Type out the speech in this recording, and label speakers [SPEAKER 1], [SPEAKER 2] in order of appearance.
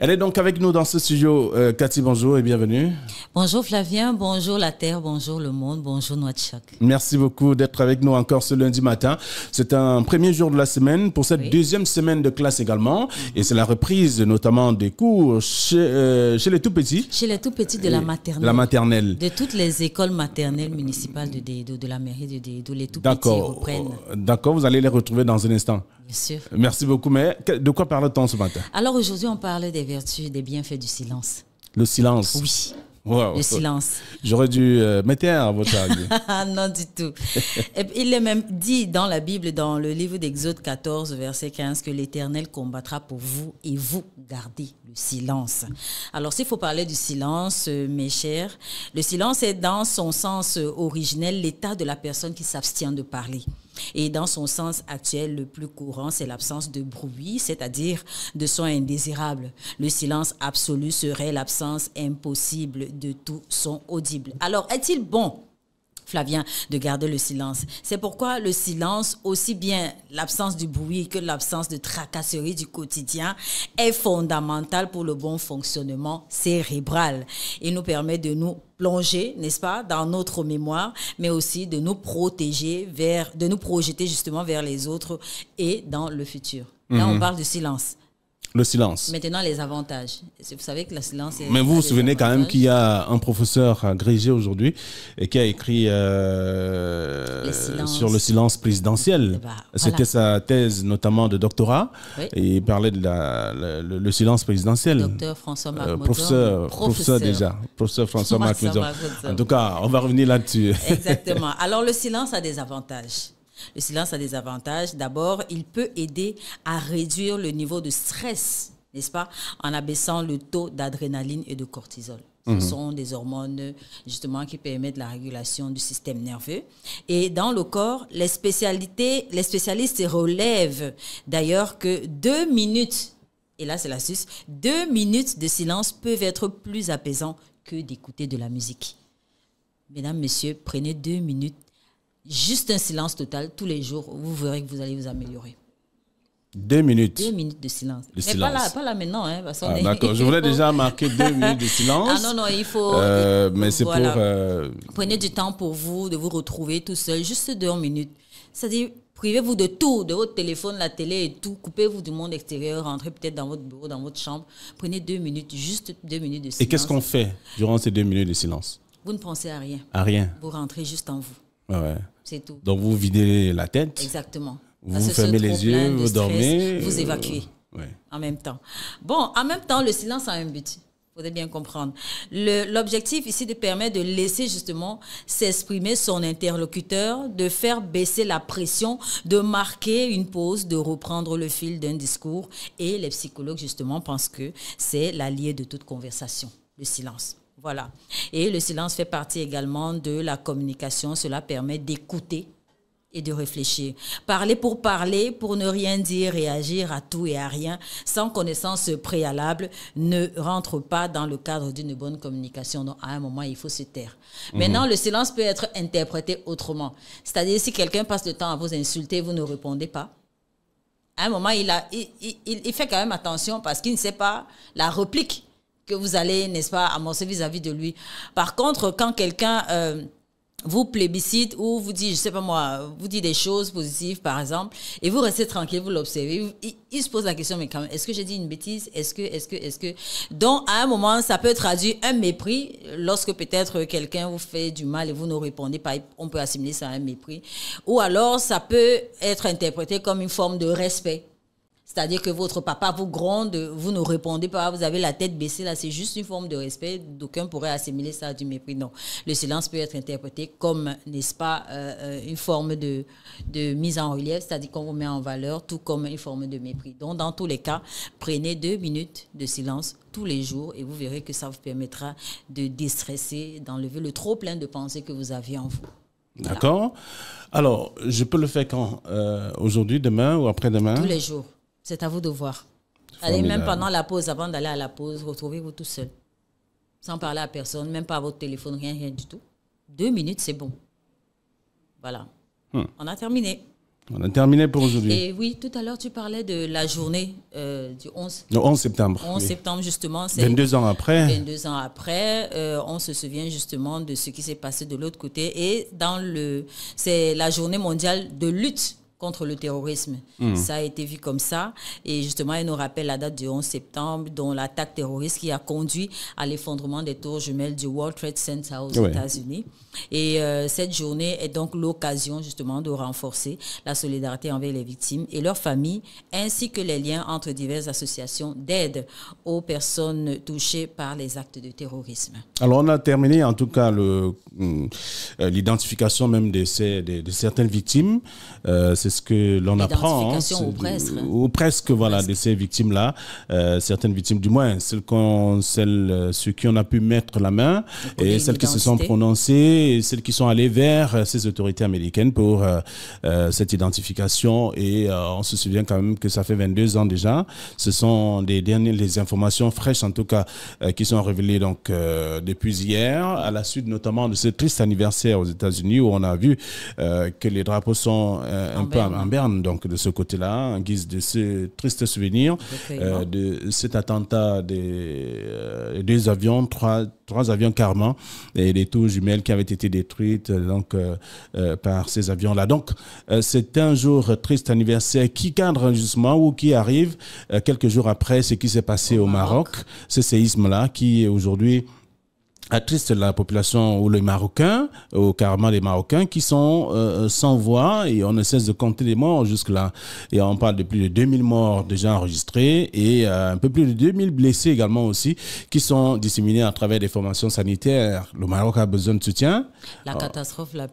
[SPEAKER 1] Elle est donc avec nous dans ce studio. Cathy, bonjour et bienvenue.
[SPEAKER 2] Bonjour Flavien, bonjour la Terre, bonjour le monde, bonjour Nouakchott.
[SPEAKER 1] Merci beaucoup d'être avec nous encore ce lundi matin. C'est un premier jour de la semaine pour cette deuxième semaine de classe également. Et c'est la reprise notamment des cours chez les tout-petits.
[SPEAKER 2] Chez les tout-petits de la maternelle.
[SPEAKER 1] La maternelle.
[SPEAKER 2] De toutes les écoles maternelles municipales de Dédou, de la mairie de Dédou, les tout-petits reprennent.
[SPEAKER 1] D'accord, vous allez les retrouver dans un instant.
[SPEAKER 2] Bien sûr.
[SPEAKER 1] Merci beaucoup. Mais de quoi parle-t-on ce matin?
[SPEAKER 2] Alors aujourd'hui, on parle des vertus, des bienfaits du silence.
[SPEAKER 1] Le silence?
[SPEAKER 2] Oui.
[SPEAKER 1] Wow.
[SPEAKER 2] Le silence.
[SPEAKER 1] J'aurais dû m'éteindre à votre avis.
[SPEAKER 2] Non, du tout. Il est même dit dans la Bible, dans le livre d'Exode 14, verset 15, que l'Éternel combattra pour vous et vous gardez le silence. Alors, s'il faut parler du silence, mes chers, le silence est dans son sens originel l'état de la personne qui s'abstient de parler. Et dans son sens actuel, le plus courant, c'est l'absence de bruit, c'est-à-dire de son indésirable. Le silence absolu serait l'absence impossible de tout son audible. Alors, est-il bon, Flavien, de garder le silence? C'est pourquoi le silence, aussi bien l'absence du bruit que l'absence de tracasserie du quotidien, est fondamental pour le bon fonctionnement cérébral. Il nous permet de nous plonger, n'est-ce pas, dans notre mémoire, mais aussi de nous protéger de nous projeter justement vers les autres et dans le futur. Là, on parle de silence.
[SPEAKER 1] Le silence.
[SPEAKER 2] Maintenant, les avantages. Vous savez que le silence...
[SPEAKER 1] Mais vous vous souvenez quand même qu'il y a un professeur agrégé aujourd'hui et qui a écrit sur le silence présidentiel. C'était sa thèse notamment de doctorat. Oui. Et il parlait de le silence présidentiel.
[SPEAKER 2] Docteur François Marc
[SPEAKER 1] Professeur François Marc Médon. En tout cas, on va revenir là-dessus.
[SPEAKER 2] Exactement. Alors, le silence a des avantages. Le silence a des avantages. D'abord, il peut aider à réduire le niveau de stress, n'est-ce pas, en abaissant le taux d'adrénaline et de cortisol. Ce sont des hormones, justement, qui permettent la régulation du système nerveux. Et dans le corps, les spécialistes relèvent d'ailleurs que 2 minutes, et là c'est l'astuce, 2 minutes de silence peuvent être plus apaisants que d'écouter de la musique. Mesdames, messieurs, prenez 2 minutes. Juste un silence total tous les jours, vous verrez que vous allez vous améliorer.
[SPEAKER 1] 2 minutes.
[SPEAKER 2] 2 minutes de silence.
[SPEAKER 1] Mais
[SPEAKER 2] silence. Pas là maintenant. Hein, parce
[SPEAKER 1] d'accord, je voulais déjà marquer 2 minutes de silence.
[SPEAKER 2] Non, il faut...
[SPEAKER 1] mais c'est voilà.
[SPEAKER 2] Prenez du temps pour vous, de vous retrouver tout seul, juste 2 minutes. C'est-à-dire, privez-vous de tout, de votre téléphone, la télé et tout. Coupez-vous du monde extérieur, rentrez peut-être dans votre bureau, dans votre chambre. Prenez 2 minutes, juste 2 minutes de silence.
[SPEAKER 1] Et qu'est-ce qu'on fait durant ces 2 minutes de silence?
[SPEAKER 2] Vous ne pensez à rien.
[SPEAKER 1] À rien.
[SPEAKER 2] Vous rentrez juste en vous.
[SPEAKER 1] Ouais.
[SPEAKER 2] C'est tout.
[SPEAKER 1] Donc, vous videz la tête.
[SPEAKER 2] Exactement.
[SPEAKER 1] Vous fermez les yeux, vous dormez.
[SPEAKER 2] Vous évacuez en même temps. Bon, en même temps, le silence a un but. Il faudrait bien comprendre. L'objectif ici de permettre de laisser justement s'exprimer son interlocuteur, de faire baisser la pression, de marquer une pause, de reprendre le fil d'un discours. Et les psychologues justement pensent que c'est l'allié de toute conversation, le silence. Voilà. Et le silence fait partie également de la communication. Cela permet d'écouter et de réfléchir. Parler, pour ne rien dire, réagir à tout et à rien, sans connaissance préalable, ne rentre pas dans le cadre d'une bonne communication. Donc, à un moment, il faut se taire. Maintenant, le silence peut être interprété autrement. C'est-à-dire, si quelqu'un passe le temps à vous insulter, vous ne répondez pas. À un moment, il fait quand même attention parce qu'il ne sait pas la réplique que vous allez, n'est-ce pas, amorcer vis-à-vis de lui. Par contre, quand quelqu'un vous plébiscite ou vous dit, je sais pas moi, vous dit des choses positives, par exemple, et vous restez tranquille, vous l'observez, il se pose la question, mais quand même, est-ce que j'ai dit une bêtise? Est-ce que... Donc, à un moment, ça peut traduire un mépris lorsque peut-être quelqu'un vous fait du mal et vous ne répondez pas, on peut assimiler ça à un mépris. Ou alors, ça peut être interprété comme une forme de respect. C'est-à-dire que votre papa vous gronde, vous ne répondez pas, vous avez la tête baissée, là, c'est juste une forme de respect. D'aucuns pourraient assimiler ça à du mépris. Non, le silence peut être interprété comme, n'est-ce pas, une forme de mise en relief, c'est-à-dire qu'on vous met en valeur, tout comme une forme de mépris. Donc, dans tous les cas, prenez 2 minutes de silence tous les jours et vous verrez que ça vous permettra de déstresser, d'enlever le trop-plein de pensées que vous aviez en vous.
[SPEAKER 1] Voilà. D'accord. Alors, je peux le faire quand? Aujourd'hui, demain ou après-demain?
[SPEAKER 2] Tous les jours. C'est à vous de voir. Allez, même pendant la pause, avant d'aller à la pause, retrouvez-vous tout seul. Sans parler à personne, même pas à votre téléphone, rien du tout. 2 minutes, c'est bon. Voilà. On a terminé.
[SPEAKER 1] On a terminé pour aujourd'hui.
[SPEAKER 2] Et oui, tout à l'heure, tu parlais de la journée du 11.
[SPEAKER 1] Le 11 septembre.
[SPEAKER 2] 11 septembre, justement.
[SPEAKER 1] 22 ans après.
[SPEAKER 2] 22 ans après, on se souvient justement de ce qui s'est passé de l'autre côté. Et c'est la journée mondiale de lutte contre le terrorisme. Ça a été vu comme ça. Et justement, elle nous rappelle la date du 11 septembre, dont l'attaque terroriste qui a conduit à l'effondrement des tours jumelles du World Trade Center aux États-Unis. Et cette journée est donc l'occasion justement de renforcer la solidarité envers les victimes et leurs familles, ainsi que les liens entre diverses associations d'aide aux personnes touchées par les actes de terrorisme.
[SPEAKER 1] Alors, on a terminé en tout cas l'identification même de certaines victimes. C'est ce que l'on apprend. Ou presque, voilà, de ces victimes-là. Certaines victimes, du moins, ceux qui on a pu mettre la main et celles qui se sont prononcées et celles qui sont allées vers ces autorités américaines pour cette identification. Et on se souvient quand même que ça fait 22 ans déjà. Ce sont les informations fraîches, en tout cas, qui sont révélées donc, depuis hier, à la suite notamment de ce triste anniversaire aux États-Unis où on a vu que les drapeaux sont un peu en berne, donc de ce côté-là, en guise de ce triste souvenir de cet attentat des deux avions, trois avions Karman et des tours jumelles qui avaient été détruites donc, par ces avions-là. Donc, c'est un jour triste anniversaire qui cadre justement ou qui arrive quelques jours après ce qui s'est passé au Maroc, ce séisme-là qui aujourd'hui attriste la population ou les Marocains, ou carrément les Marocains qui sont sans voix et on ne cesse de compter les morts jusque-là. Et on parle de plus de 2000 morts déjà enregistrés et un peu plus de 2000 blessés également aussi qui sont disséminés à travers des formations sanitaires. Le Maroc a besoin de soutien.
[SPEAKER 2] La catastrophe la